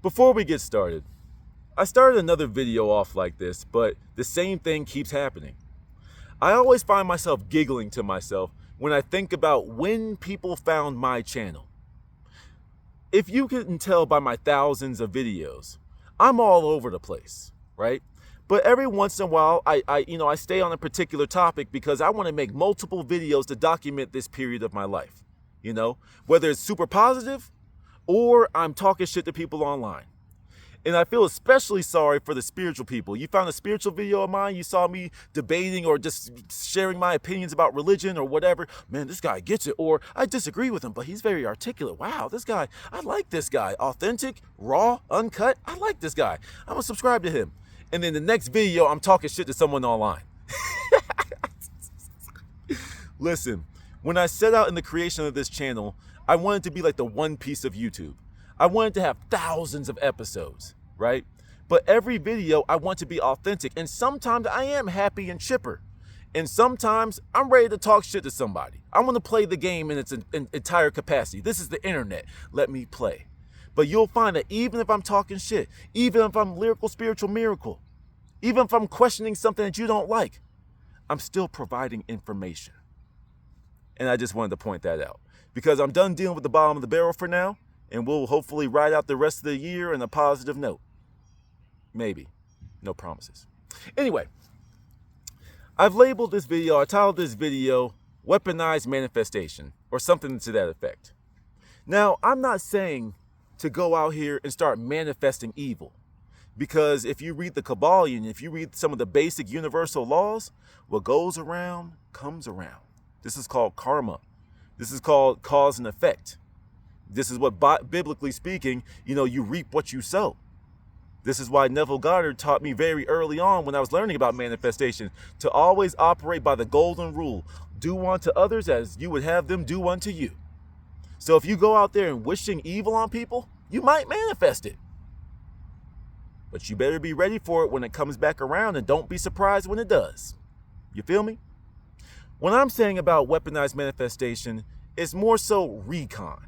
Before we get started, I started another video off like this, but the same thing keeps happening. I always find myself giggling to myself when I think about when people found my channel. If you can tell by my thousands of videos, I'm all over the place, right? But every once in a while, I stay on a particular topic because I want to make multiple videos to document this period of my life. Whether it's super positive or I'm talking shit to people online. And I feel especially sorry for the spiritual people. You found a spiritual video of mine, you saw me debating or just sharing my opinions about religion or whatever. Man, this guy gets it. Or I disagree with him, but he's very articulate. Wow, this guy, I like this guy. Authentic, raw, uncut. I like this guy. I'm gonna subscribe to him. And then the next video, I'm talking shit to someone online. Listen, when I set out in the creation of this channel, I wanted to be like the One Piece of YouTube. I wanted to have thousands of episodes, right? But every video, I want to be authentic. And sometimes I am happy and chipper. And sometimes I'm ready to talk shit to somebody. I want to play the game in its entire capacity. This is the internet. Let me play. But you'll find that even if I'm talking shit, even if I'm lyrical, spiritual miracle, even if I'm questioning something that you don't like, I'm still providing information. And I just wanted to point that out. Because I'm done dealing with the bottom of the barrel for now. And we'll hopefully ride out the rest of the year on a positive note. Maybe. No promises. Anyway, I've labeled this video, I titled this video, Weaponized Manifestation, or something to that effect. Now, I'm not saying to go out here and start manifesting evil. Because if you read the Kabbalion, if you read some of the basic universal laws, what goes around comes around. This is called karma. This is called cause and effect. This is what, biblically speaking, you reap what you sow. This is why Neville Goddard taught me very early on when I was learning about manifestation to always operate by the golden rule. Do unto others as you would have them do unto you. So if you go out there and wishing evil on people, you might manifest it. But you better be ready for it when it comes back around and don't be surprised when it does. You feel me? What I'm saying about weaponized manifestation is more so recon.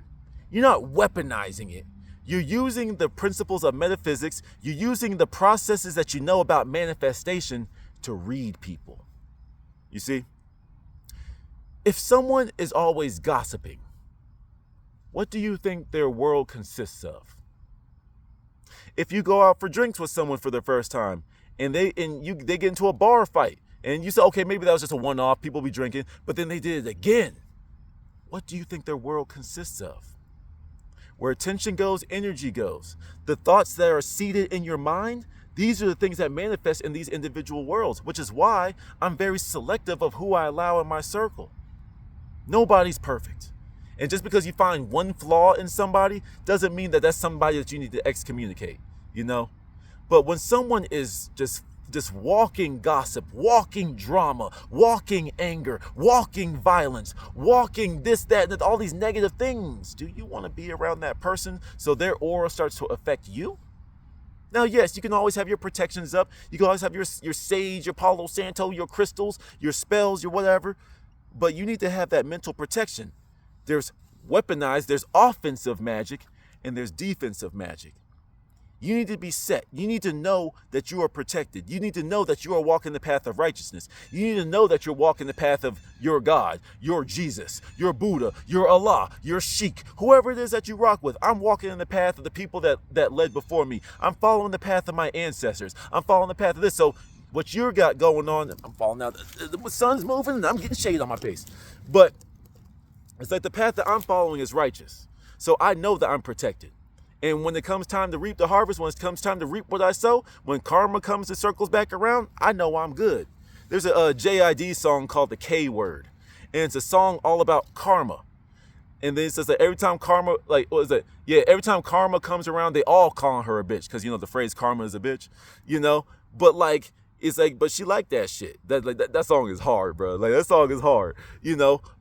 You're not weaponizing it. You're using the principles of metaphysics. You're using the processes that you know about manifestation to read people. You see? If someone is always gossiping, what do you think their world consists of? If you go out for drinks with someone for the first time and they get into a bar fight and you say, okay, maybe that was just a one-off, people be drinking, but then they did it again. What do you think their world consists of? Where attention goes, energy goes. The thoughts that are seated in your mind, these are the things that manifest in these individual worlds, which is why I'm very selective of who I allow in my circle. Nobody's perfect. And just because you find one flaw in somebody doesn't mean that that's somebody that you need to excommunicate, But when someone is just walking gossip, walking drama, walking anger, walking violence, walking this, that, and all these negative things, do you want to be around that person so their aura starts to affect you? Now, yes, you can always have your protections up. You can always have your sage, your Palo Santo, your crystals, your spells, your whatever. But you need to have that mental protection. There's weaponized, there's offensive magic, and there's defensive magic. You need to be set. You need to know that you are protected. You need to know that you are walking the path of righteousness. You need to know that you're walking the path of your God, your Jesus, your Buddha, your Allah, your Sheikh, whoever it is that you rock with. I'm walking in the path of the people that led before me. I'm following the path of my ancestors. I'm following the path of this. So what you got going on, I'm falling out. The sun's moving and I'm getting shade on my face. But it's like the path that I'm following is righteous. So I know that I'm protected. And when it comes time to reap the harvest, when it comes time to reap what I sow, when karma comes and circles back around, I know I'm good. There's a JID song called The K Word. And it's a song all about karma. And then it says that every time karma, every time karma comes around, they all call her a bitch. Because, the phrase karma is a bitch, But but she liked that shit. That song is hard, bro. That song is hard,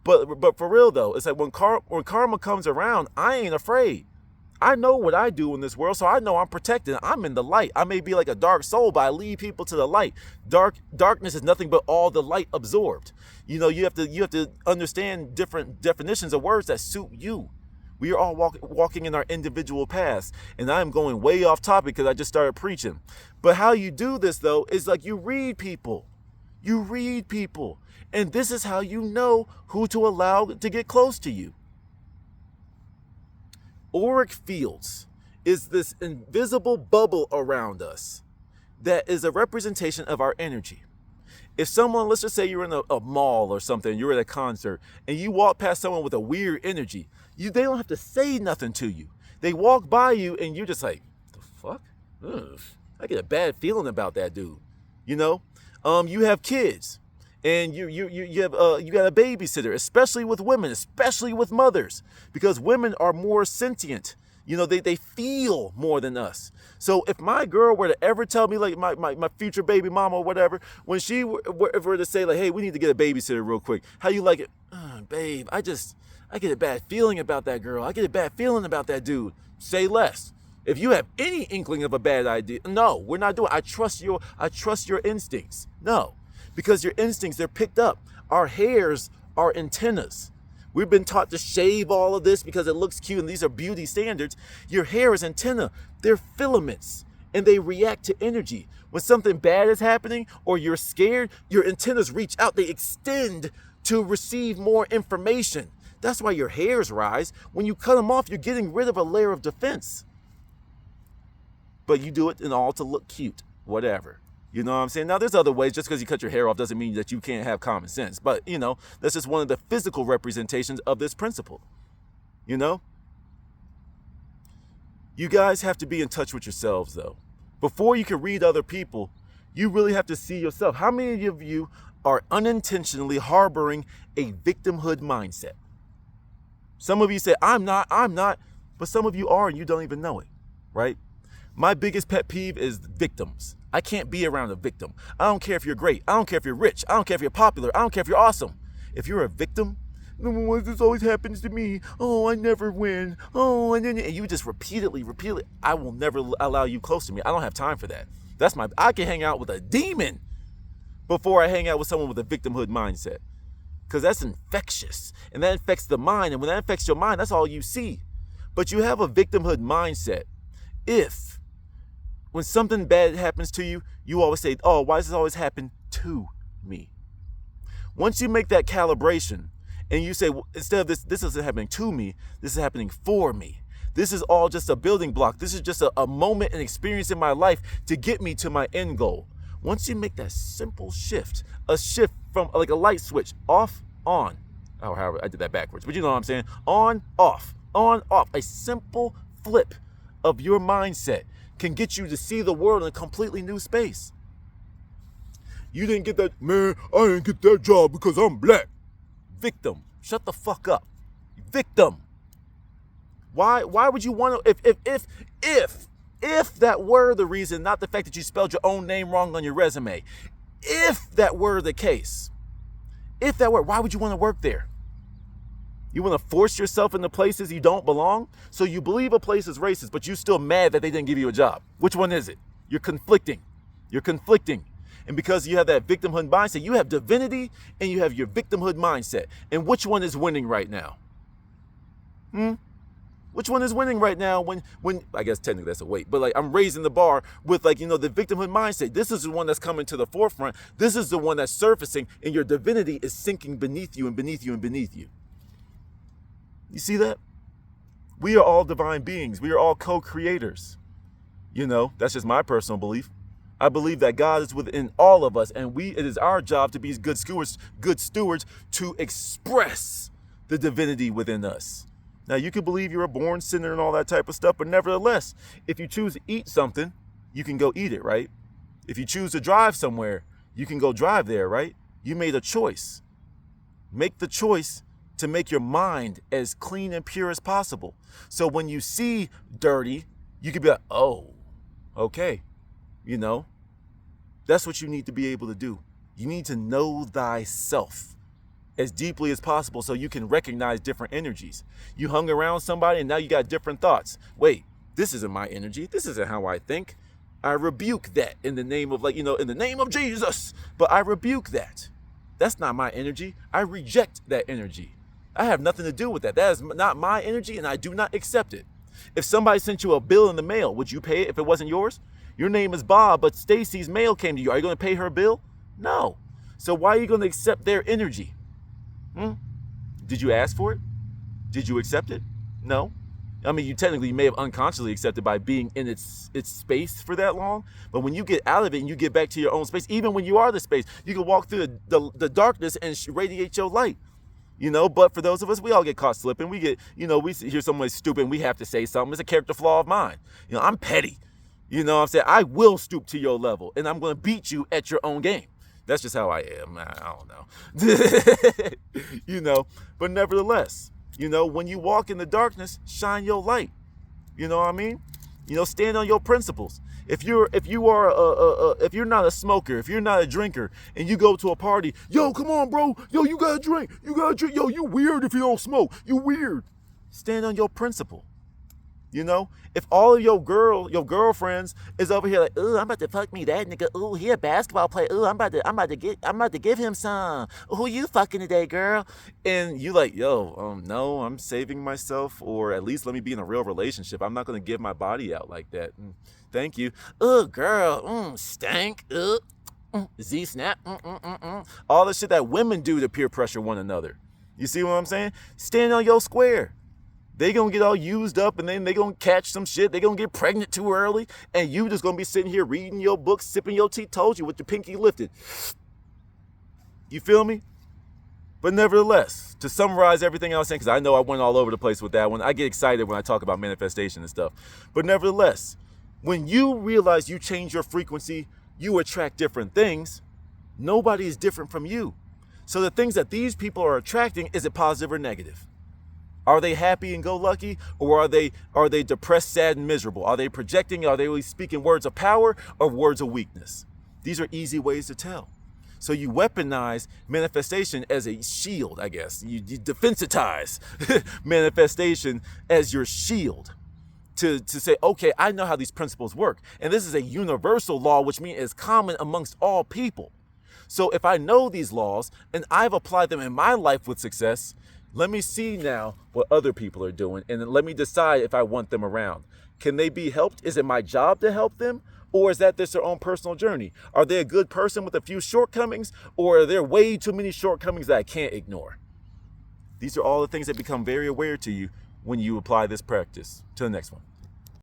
But for real, though, it's like when karma comes around, I ain't afraid. I know what I do in this world, so I know I'm protected. I'm in the light. I may be like a dark soul, but I lead people to the light. Darkness is nothing but all the light absorbed. You have to understand different definitions of words that suit you. We are all walking in our individual paths. And I'm going way off topic because I just started preaching. But how you do this, though, is like you read people. You read people. And this is how you know who to allow to get close to you. Auric fields is this invisible bubble around us that is a representation of our energy. If someone, let's just say you're in a mall or something, you're at a concert, and you walk past someone with a weird energy, they don't have to say nothing to you. They walk by you and you're just like, the fuck? Ugh, I get a bad feeling about that dude. You know? You have kids and you got a babysitter, especially with women, especially with mothers, because women are more sentient. You know, they feel more than us. So if my girl were to ever tell me, like my future baby mama or whatever, when she were to say like, hey, we need to get a babysitter real quick. How you like it? Babe, I get a bad feeling about that girl. I get a bad feeling about that dude. Say less. If you have any inkling of a bad idea, no, we're not doing it. I trust your instincts. No, because your instincts, they're picked up. Our hairs are antennas. We've been taught to shave all of this because it looks cute and these are beauty standards. Your hair is antenna. They're filaments and they react to energy. When something bad is happening or you're scared, your antennas reach out. They extend to receive more information. That's why your hairs rise. When you cut them off, you're getting rid of a layer of defense. But you do it in all to look cute, whatever. You know what I'm saying? Now, there's other ways. Just because you cut your hair off doesn't mean that you can't have common sense. But, you know, that's just one of the physical representations of this principle. You know? You guys have to be in touch with yourselves, though. Before you can read other people, you really have to see yourself. How many of you are unintentionally harboring a victimhood mindset? Some of you say, I'm not. But some of you are and you don't even know it, right? My biggest pet peeve is victims. I can't be around a victim. I don't care if you're great. I don't care if you're rich. I don't care if you're popular. I don't care if you're awesome. If you're a victim, this always happens to me. Oh, I never win. Oh, and you just repeatedly. I will never allow you close to me. I don't have time for that. I can hang out with a demon before I hang out with someone with a victimhood mindset. Because that's infectious. And that infects the mind. And when that infects your mind, that's all you see. But you have a victimhood mindset. When something bad happens to you, you always say, oh, why does this always happen to me? Once you make that calibration and you say, well, instead of this isn't happening to me, this is happening for me. This is all just a building block. This is just a moment and experience in my life to get me to my end goal. Once you make that simple shift, a shift from like a light switch, off, on. Oh, however, I did that backwards, but you know what I'm saying? On, off, a simple flip of your mindset can get you to see the world in a completely new space. You didn't get that, man, I didn't get that job because I'm black. Victim. Shut the fuck up. Victim. Why would you want to, if that were the reason, not the fact that you spelled your own name wrong on your resume, if that were the case, why would you want to work there? You want to force yourself into places you don't belong? So you believe a place is racist, but you're still mad that they didn't give you a job. Which one is it? You're conflicting. And because you have that victimhood mindset, you have divinity and you have your victimhood mindset. And which one is winning right now? Which one is winning right now when I guess technically that's a weight, but like I'm raising the bar with like, you know, the victimhood mindset. This is the one that's coming to the forefront. This is the one that's surfacing and your divinity is sinking beneath you and beneath you and beneath you. You see that? We are all divine beings. We are all co-creators. You know, that's just my personal belief. I believe that God is within all of us, and it is our job to be good stewards to express the divinity within us. Now, you can believe you're a born sinner and all that type of stuff, but nevertheless, if you choose to eat something, you can go eat it, right? If you choose to drive somewhere, you can go drive there, right? You made a choice. Make the choice to make your mind as clean and pure as possible. So when you see dirty, you can be like, oh, okay. You know, that's what you need to be able to do. You need to know thyself as deeply as possible so you can recognize different energies. You hung around somebody and now you got different thoughts. Wait, this isn't my energy. This isn't how I think. I rebuke that in the name of in the name of Jesus. But I rebuke that. That's not my energy. I reject that energy. I have nothing to do with that. That is not my energy, and I do not accept it. If somebody sent you a bill in the mail, would you pay it if it wasn't yours? Your name is Bob, but Stacy's mail came to you. Are you going to pay her bill? No. So why are you going to accept their energy? Did you ask for it? Did you accept it? No. I mean, you may have unconsciously accepted by being in its space for that long. But when you get out of it and you get back to your own space, even when you are the space, you can walk through the darkness and radiate your light. But for those of us, we all get caught slipping. We get, we hear someone stupid and we have to say something. It's a character flaw of mine. I'm petty. What I'm saying? I will stoop to your level and I'm going to beat you at your own game. That's just how I am. I don't know. But nevertheless, when you walk in the darkness, shine your light. You know what I mean? Stand on your principles. If you're not a smoker, if you're not a drinker, and you go to a party, yo, come on, bro, yo, you gotta drink, yo, you weird if you don't smoke, you weird. Stand on your principle. If all of your girlfriends is over here like, ooh, I'm about to fuck me that nigga. Ooh, he a basketball player. Ooh, I'm about to give him some. Who you fucking today, girl? And you like, yo, no, I'm saving myself, or at least let me be in a real relationship. I'm not gonna give my body out like that. Thank you. Ooh, girl, stank. Z-snap. All the shit that women do to peer pressure one another. You see what I'm saying? Stand on your square. They gonna get all used up and then they gonna catch some shit. They gonna get pregnant too early. And you just gonna be sitting here reading your book, sipping your tea, told you, with your pinky lifted. You feel me? But nevertheless, to summarize everything I was saying, because I know I went all over the place with that one. I get excited when I talk about manifestation and stuff. But nevertheless, when you realize you change your frequency, you attract different things. Nobody is different from you. So the things that these people are attracting, is it positive or negative? Are they happy and go lucky, or are they depressed, sad, and miserable? Are they projecting? Are they always speaking words of power or words of weakness? These are easy ways to tell. So you weaponize manifestation as a shield, I guess. You defensitize manifestation as your shield to say, okay, I know how these principles work. And this is a universal law, which means it's common amongst all people. So if I know these laws and I've applied them in my life with success, let me see now what other people are doing, and then let me decide if I want them around. Can they be helped? Is it my job to help them? Or is that just their own personal journey? Are they a good person with a few shortcomings, or are there way too many shortcomings that I can't ignore? These are all the things that become very aware to you when you apply this practice. Till the next one.